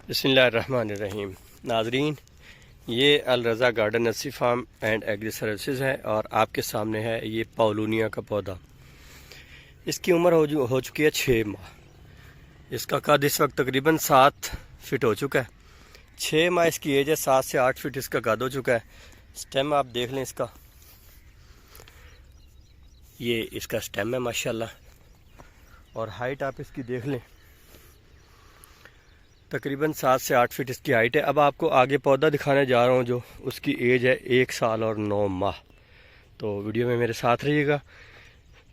बिस्मिल्लाहिर्रहमानिर्रहीम। नाजरीन, ये Al Raza garden nursery farm and agri services है और आपके सामने है ये पाउलूनिया का पौधा। इसकी उम्र हो चुकी है 6 माह। इसका कद इस वक्त तकरीबन 7 फिट हो चुका है। 6 माह इसकी एज है, 7 से 8 फिट इसका कद हो चुका है। स्टेम आप देख लें इसका, ये इसका स्टेम है माशाल्लाह, और हाइट आप इसकी देख लें, तकरीबन 7 से 8 फिट इसकी हाइट है। अब आपको आगे पौधा दिखाने जा रहा हूँ जो उसकी एज है 1 साल और 9 माह। तो वीडियो में मेरे साथ रहिएगा,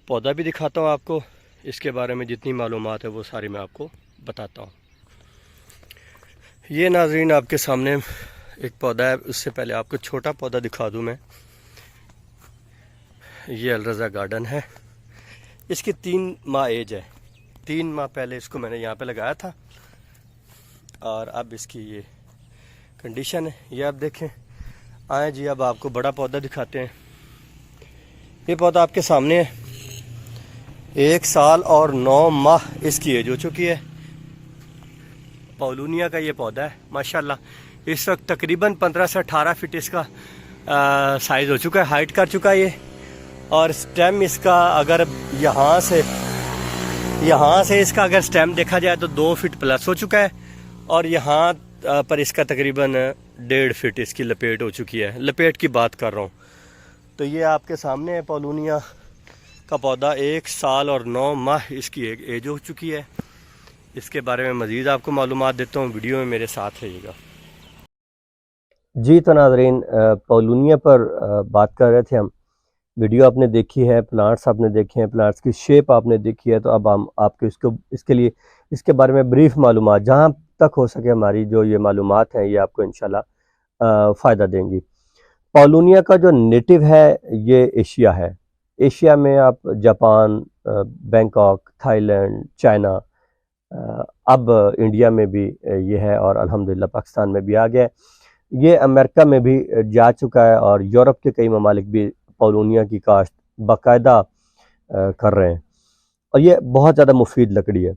पौधा भी दिखाता हूँ आपको, इसके बारे में जितनी मालूमात है वो सारी मैं आपको बताता हूँ। ये नाज़रीन आपके सामने एक पौधा है। उससे पहले आपको छोटा पौधा दिखा दूँ मैं। ये अल रज़ा गार्डन है, इसकी 3 माह एज है। 3 माह पहले इसको मैंने यहाँ पे लगाया था और अब इसकी ये कंडीशन है, ये आप देखें। आए जी, अब आपको बड़ा पौधा दिखाते हैं। ये पौधा आपके सामने है, 1 साल और 9 माह इसकी एज हो चुकी है। पाउलूनिया का ये पौधा है माशाल्लाह। इस वक्त तकरीबन 15 से 18 फिट इसका साइज़ हो चुका है, हाइट कर चुका है ये। और स्टेम इसका अगर यहाँ से इसका अगर स्टेम देखा जाए तो 2 फिट प्लस हो चुका है, और यहाँ पर इसका तकरीबन 1.5 फिट इसकी लपेट हो चुकी है। लपेट की बात कर रहा हूँ। तो ये आपके सामने है पाउलूनिया का पौधा, 1 साल और 9 माह इसकी एक एज हो चुकी है। इसके बारे में मज़ीद आपको मालूमात देता हूँ, वीडियो में मेरे साथ रहिएगा। जी तो नाज़रीन, पाउलूनिया पर बात कर रहे थे हम। वीडियो आपने देखी है, प्लांट्स आपने देखे हैं, प्लांट्स की शेप आपने देखी है। तो अब हम आपको इसके लिए इसके बारे में ब्रीफ मालूमात जहाँ तक हो सके हमारी जो ये मालूमात हैं ये आपको इंशाल्लाह फ़ायदा देंगी। पाउलूनिया का जो नेटिव है ये एशिया है। एशिया में आप जापान, बैंकॉक, थाईलैंड, चाइना, अब इंडिया में भी ये है, और अल्हम्दुलिल्लाह पाकिस्तान में भी आ गया है। ये अमेरिका में भी जा चुका है, और यूरोप के कई ममालिक भी पाउलूनिया की काश्त बाकायदा कर रहे हैं, और ये बहुत ज़्यादा मुफीद लकड़ी है।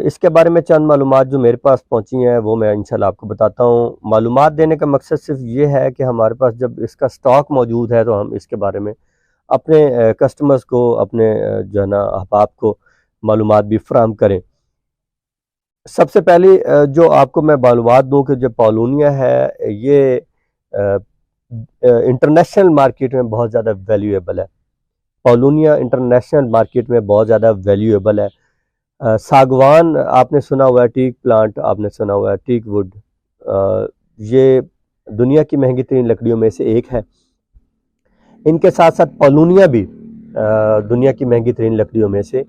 इसके बारे में चंद मालूमात जो मेरे पास पहुंची हैं वो मैं इंशाल्लाह आपको बताता हूं। मालूमात देने का मकसद सिर्फ ये है कि हमारे पास जब इसका स्टॉक मौजूद है तो हम इसके बारे में अपने कस्टमर्स को, अपने जो है ना अहबाब को मालूमात भी फराहम करें। सबसे पहले जो आपको मैं मालूमात दूँ कि जो पाउलूनिया है ये इंटरनेशनल मार्केट में बहुत ज़्यादा वैल्यूएबल है। पाउलूनिया इंटरनेशनल मार्केट में बहुत ज़्यादा वैल्यूएबल है। सागवान आपने सुना हुआ है, टीक प्लांट आपने सुना हुआ है, टीक वुड, ये दुनिया की महंगी तरीन लकड़ियों में से एक है। इनके साथ साथ पाउलूनिया भी दुनिया की महंगी तरीन लकड़ियों में से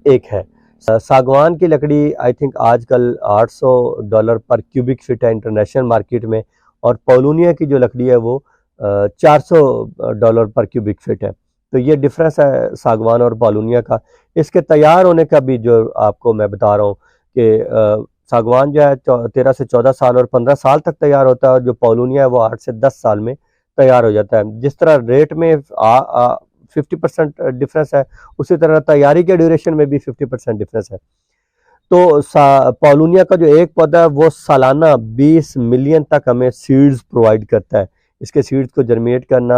एक है। सागवान की लकड़ी आई थिंक आजकल $800 पर क्यूबिक फीट है इंटरनेशनल मार्केट में, और पाउलूनिया की जो लकड़ी है वो $400 पर क्यूबिक फीट है। तो ये डिफरेंस है सागवान और पाउलूनिया का। इसके तैयार होने का भी जो आपको मैं बता रहा हूँ कि सागवान जो है 13 से 14 साल और 15 साल तक तैयार होता है, और जो पाउलूनिया है वो 8 से 10 साल में तैयार हो जाता है। जिस तरह रेट में 50% डिफरेंस है, उसी तरह तैयारी के ड्यूरेशन में भी 50% डिफरेंस है। तो पाउलूनिया का जो एक पौधा है वो सालाना 20 मिलियन तक हमें सीड्स प्रोवाइड करता है। इसके सीड्स को जर्मिनेट करना,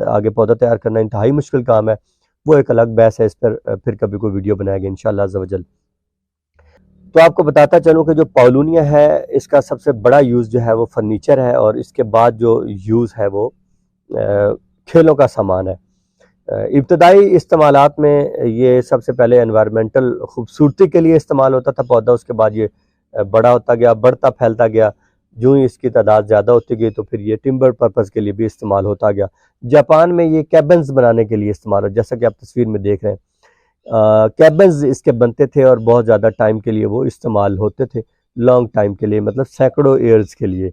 आगे पौधा तैयार करना इंतहाई मुश्किल काम है। वो एक अलग बहस है, इस पर फिर कभी कोई वीडियो बनाएंगे इंशाल्लाह अज़्ज़ा वजल। तो आपको बताता चलूँ कि जो पाउलूनिया है इसका सबसे बड़ा यूज़ जो है वो फर्नीचर है, और इसके बाद जो यूज़ है वो खेलों का सामान है। इब्तदाई इस्तेमालात में ये सबसे पहले एनवायरमेंटल खूबसूरती के लिए इस्तेमाल होता था पौधा। उसके बाद ये बड़ा होता गया, बढ़ता फैलता गया। जो ही इसकी तादाद ज़्यादा होती गई तो फिर ये टिम्बर पर्पज़ के लिए भी इस्तेमाल होता गया। जापान में ये कैबन्स बनाने के लिए इस्तेमाल हो, जैसा कि आप तस्वीर में देख रहे हैं। कैबन्स इसके बनते थे और बहुत ज़्यादा टाइम के लिए वो इस्तेमाल होते थे, लॉन्ग टाइम के लिए, मतलब सैकड़ों ईयर्स के लिए,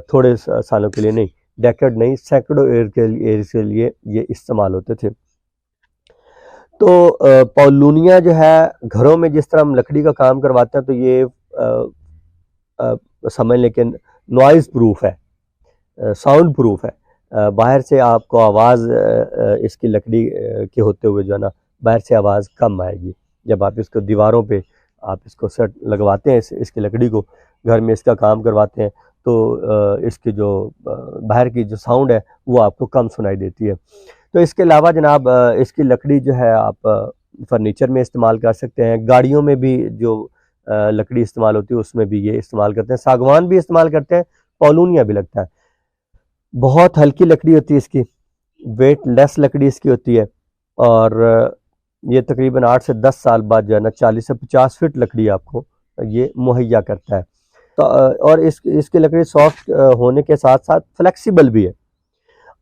थोड़े सालों के लिए नहीं, डेकेड नहीं, सैकड़ों ईयर के लिए ये इस्तेमाल होते थे। तो पाउलूनिया जो है घरों में जिस तरह हम लकड़ी का काम करवाते हैं, तो ये समझ लें कि नॉइज़ प्रूफ है, साउंड प्रूफ है। बाहर से आपको आवाज़ इसकी लकड़ी के होते हुए जो है ना बाहर से आवाज़ कम आएगी। जब आप इसको दीवारों पे आप इसको सेट लगवाते हैं, इसकी लकड़ी को घर में इसका काम करवाते हैं तो इसकी जो बाहर की जो साउंड है वो आपको कम सुनाई देती है। तो इसके अलावा जनाब इसकी लकड़ी जो है आप फर्नीचर में इस्तेमाल कर सकते हैं, गाड़ियों में भी जो लकड़ी इस्तेमाल होती है उसमें भी ये इस्तेमाल करते हैं, सागवान भी इस्तेमाल करते हैं, पॉलूनिया भी लगता है। बहुत हल्की लकड़ी होती है इसकी, वेट लेस लकड़ी इसकी होती है और ये तकरीबन 8 से 10 साल बाद जो है ना 40 से 50 फीट लकड़ी आपको ये मुहैया करता है। तो और इसकी लकड़ी सॉफ्ट होने के साथ साथ फ्लेक्सिबल भी है।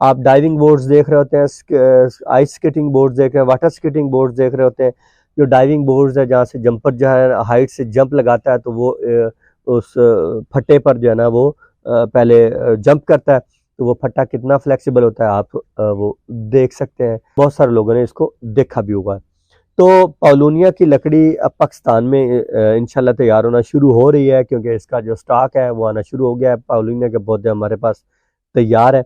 आप डाइविंग बोर्ड्स देख रहे होते हैं, आइस स्केटिंग बोर्ड्स देख रहे हैं, वाटर स्केटिंग बोर्ड्स देख रहे होते हैं। जो डाइविंग बोर्ड्स है जहाँ से जंपर जो है हाइट से जंप लगाता है तो वो उस फट्टे पर जो है ना वो पहले जंप करता है, तो वो फट्टा कितना फ्लेक्सिबल होता है आप वो देख सकते हैं। बहुत सारे लोगों ने इसको देखा भी होगा। तो पॉलूनिया की लकड़ी अब पाकिस्तान में इंशाल्लाह तैयार होना शुरू हो रही है, क्योंकि इसका जो स्टॉक है वो आना शुरू हो गया है। पॉलूनिया के पौधे हमारे पास तैयार है।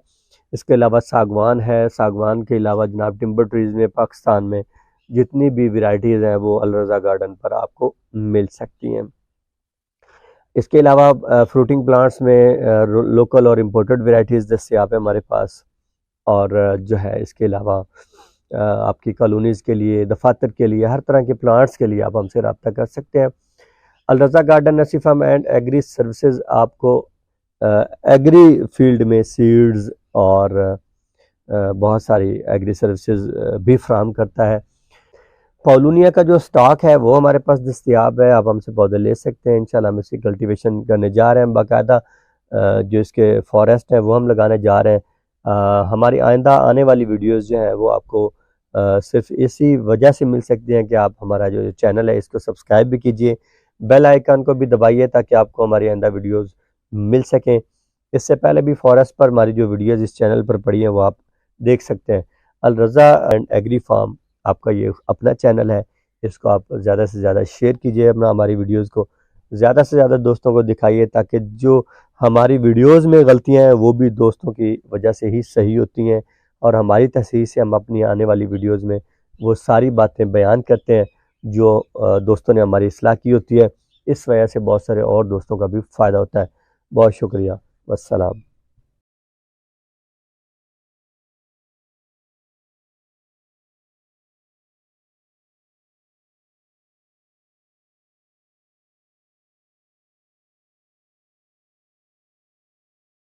इसके अलावा सागवान है, सागवान के अलावा जनाब टिम्बर ट्रीज़ में पाकिस्तान में जितनी भी वैरायटीज़ हैं वो अल रज़ा गार्डन पर आपको मिल सकती हैं। इसके अलावा फ्रूटिंग प्लांट्स में लोकल और इम्पोर्टेड वैरायटीज़ दस्तयाब है हमारे पास। और जो है इसके अलावा आपकी कॉलोनीज़ के लिए, दफातर के लिए, हर तरह के प्लांट्स के लिए आप हमसे रब्ता कर सकते हैं। Al Raza garden nursery farm and agri services आपको एग्री फील्ड में सीड्स और बहुत सारी एग्री सर्विसेज भी फ्राहम करता है। पॉलूनिया का जो स्टॉक है वो हमारे पास दस्तयाब है, आप हमसे पौधे ले सकते हैं। इंशाल्लाह हम इसकी कल्टीवेशन करने जा रहे हैं, बाकायदा जो इसके फॉरेस्ट है वो हम लगाने जा रहे हैं। हमारी आइंदा आने वाली वीडियोस जो हैं वो आपको सिर्फ इसी वजह से मिल सकती हैं कि आप हमारा जो चैनल है इसको सब्सक्राइब भी कीजिए, बेल आइकन को भी दबाइए ताकि आपको हमारी आइंदा वीडियोस मिल सकें। इससे पहले भी फॉरेस्ट पर हमारी जो वीडियोस इस चैनल पर पड़ी हैं वो आप देख सकते हैं। अल रज़ा एंड एग्री फार्म आपका ये अपना चैनल है, इसको आप ज़्यादा से ज़्यादा शेयर कीजिए, अपना हमारी वीडियोस को ज़्यादा से ज़्यादा दोस्तों को दिखाइए ताकि जो हमारी वीडियोस में गलतियां हैं वो भी दोस्तों की वजह से ही सही होती हैं और हमारी तहसील से हम अपनी आने वाली वीडियोस में वो सारी बातें बयान करते हैं जो दोस्तों ने हमारी इस्लाह की होती है। इस वजह से बहुत सारे और दोस्तों का भी फ़ायदा होता है। बहुत शुक्रिया, वस्सलाम।